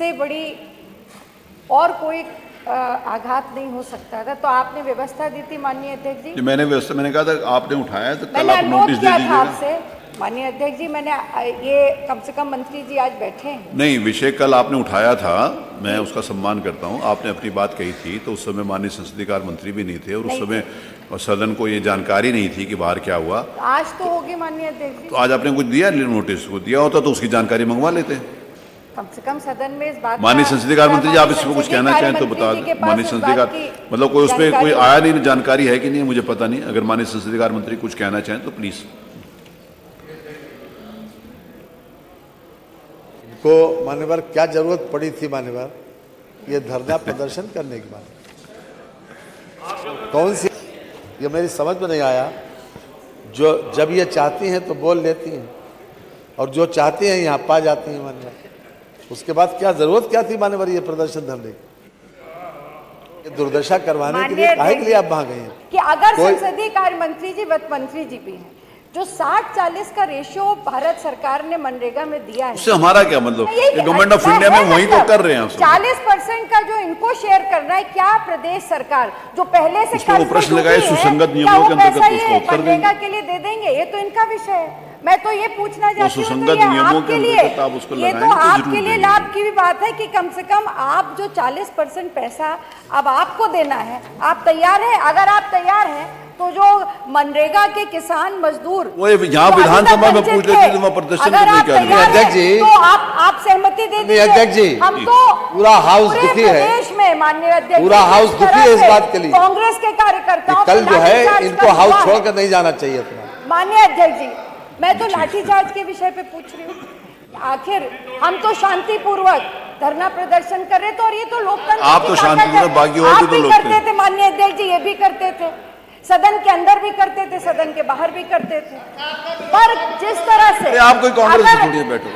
इससे बड़ी और कोई आघात नहीं हो सकता था। तो आपने व्यवस्था दी थी माननीय अध्यक्ष जी। मैंने व्यवस्था, मैंने कहा था आपने उठाया तो कल मैंने आप नोटिस दे दीजिएगा आपसे माननीय अध्यक्ष जी। मैंने ये कम से कम मंत्री जी आज बैठे हैं। नहीं, विषय कल आपने उठाया था, मैं उसका सम्मान करता हूं। आपने अपनी बात कही थी तो उस समय माननीय संसदीय कार्य मंत्री भी नहीं थे और उस समय सदन को ये जानकारी नहीं थी कि बाहर क्या हुआ। आज तो होगी माननीय अध्यक्ष जी। तो आज आपने कुछ दिया नोटिस? को दिया होता तो उसकी जानकारी मंगवा लेते। कम से कम सदन में इस बात माननीय संसदीय कार्य मंत्री जी, आप इसमें कुछ कहना चाहें तो बता दें। माननीय संसदीय कार्य मतलब कोई उसमें कोई आया नहीं, जानकारी है कि नहीं मुझे पता नहीं। अगर माननीय संसदीय कार्य मंत्री कुछ कहना चाहें तो प्लीज। को मान्यवर क्या जरूरत पड़ी थी मान्यवर ये धरना प्रदर्शन करने की? बात कौन सी, ये मेरी समझ में नहीं आया। जो जब ये चाहती हैं तो बोल लेती हैं और जो चाहती हैं यहाँ पा जाती हैं मान्यवर। उसके बाद क्या जरूरत क्या थी मान्यवर ये प्रदर्शन धरने की? ये दुर्दशा करवाने के लिए काहे के लिए आप वहां गए हैं? कि अगर संसदीय कार्य मंत्री जी वित्त मंत्री जी भी हैं, जो 60-40 का रेशियो भारत सरकार ने मनरेगा में दिया है, उससे हमारा क्या मतलब? गवर्नमेंट ऑफ इंडिया में वही तो कर रहे हैं। 40% का जो इनको शेयर करना है, क्या प्रदेश सरकार जो पहले से प्रश्न लगाए सुसंगत नियमों के अंतर्गत मनरेगा के लिए दे देंगे? ये तो इनका विषय है। मैं तो ये पूछना चाहती हूँ, सुसंगत नियमों के अंतर्गत आप उसको ये तो आपके लिए लाभ की भी बात है कि कम से कम आप जो 40% पैसा अब आपको देना है, आप तैयार हैं? अगर आप तैयार हैं तो जो मनरेगा के किसान मजदूर वो यहाँ विधानसभा में पूछ लेते थे प्रदर्शन करने के लिए। अध्यक्ष जी तो आप सहमति दे दीजिए। अध्यक्ष जी हम तो पूरा हाउस दुखी है, देश में माननीय अध्यक्ष पूरा हाउस दुखी है इस बात के लिए। कांग्रेस के कार्यकर्ताओं कल जो है इनको हाउस छोड़कर नहीं जाना चाहिए था। माननीय अध्यक्ष जी, मैं तो लाठीचार्ज के विषय पे पूछ रही हूँ। आखिर हम तो शांतिपूर्वक धरना प्रदर्शन कर रहे थे और ये तो लोकतंत्र। आप तो शांतिपूर्वक, बाकी और भी करते थे माननीय अध्यक्ष जी, ये भी करते थे, सदन के अंदर भी करते थे, सदन के बाहर भी करते थे। पर जिस तरह से आप कोई कांग्रेस में थोड़ी बैठो,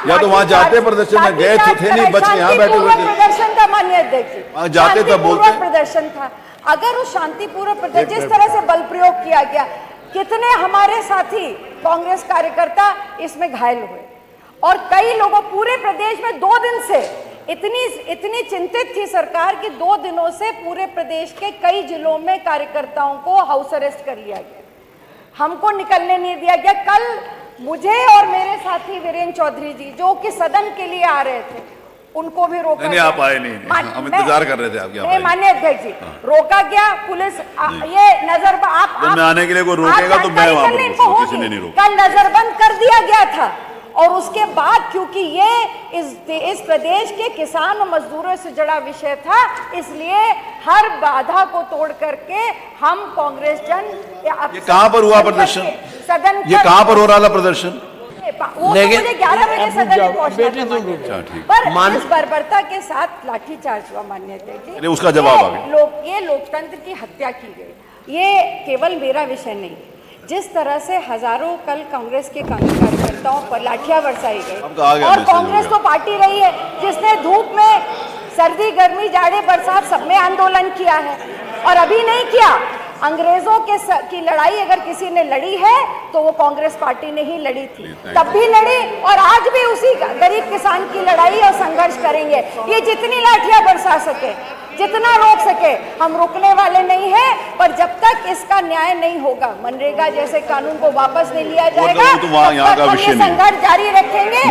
या तो वहां जाते प्रदर्शन में गए थे नहीं, बच यहाँ बैठे हुए थे। प्रदर्शन था माननीय अध्यक्ष जी, जाते तब बोलते प्रदर्शन था। अगर उस शांतिपूर्वक प्रदर्शन, जिस तरह से बल प्रयोग किया गया, कितने हमारे साथी कांग्रेस कार्यकर्ता इसमें घायल हुए और कई लोगों, पूरे प्रदेश में 2 दिन से इतनी चिंतित थी सरकार कि 2 दिनों से पूरे प्रदेश के कई जिलों में कार्यकर्ताओं को हाउस अरेस्ट कर लिया गया, हमको निकलने नहीं दिया गया। कल मुझे और मेरे साथी वीरेंद्र चौधरी जी जो कि सदन के लिए आ रहे थे, उनको भी रोका। नहीं, आप आए नहीं, हम इंतजार कर रहे थे आपके। माननीय अध्यक्ष जी, रोका गया पुलिस। ये नजर आप मैं आने के लिए कोई रोकेगा तो मैं वहां पर किसी ने नहीं रोका। कल नजरबंद कर दिया गया था और उसके बाद क्योंकि ये इस प्रदेश के किसान और मजदूरों से जुड़ा विषय था, इसलिए हर बाधा को तोड़ करके हम कांग्रेस जन। ये कहां पर हुआ प्रदर्शन? सदन। ये कहां पर हो रहा था प्रदर्शन? लेकिन 11 बजे सदन में पहुंचना, पर इस बर्बरता के साथ लाठीचार्ज हुआ माननीय अध्यक्ष जी। उसका जवाब आ गया। ये लोकतंत्र की हत्या की गई। ये केवल मेरा विषय नहीं, जिस तरह से हजारों कल कांग्रेस के कार्यकर्ताओं पर लाठियां बरसाई गई, और कांग्रेस तो पार्टी रही है जिसने धूप में, सर्दी गर्मी जाड़े बरसात सब में आंदोलन किया है और अभी नहीं किया। अंग्रेजों की लड़ाई अगर किसी ने लड़ी है तो वो कांग्रेस पार्टी ने ही लड़ी थी, तब भी लड़ी और आज भी उसी गरीब किसान की लड़ाई और संघर्ष करेंगे। ये जितनी लाठियां बरसा सके, जितना रोक सके, हम रुकने वाले नहीं हैं। पर जब तक इसका न्याय नहीं होगा, मनरेगा जैसे कानून को वापस नहीं लिया जाएगा, तब तक हम ये संघर्ष जारी रखेंगे।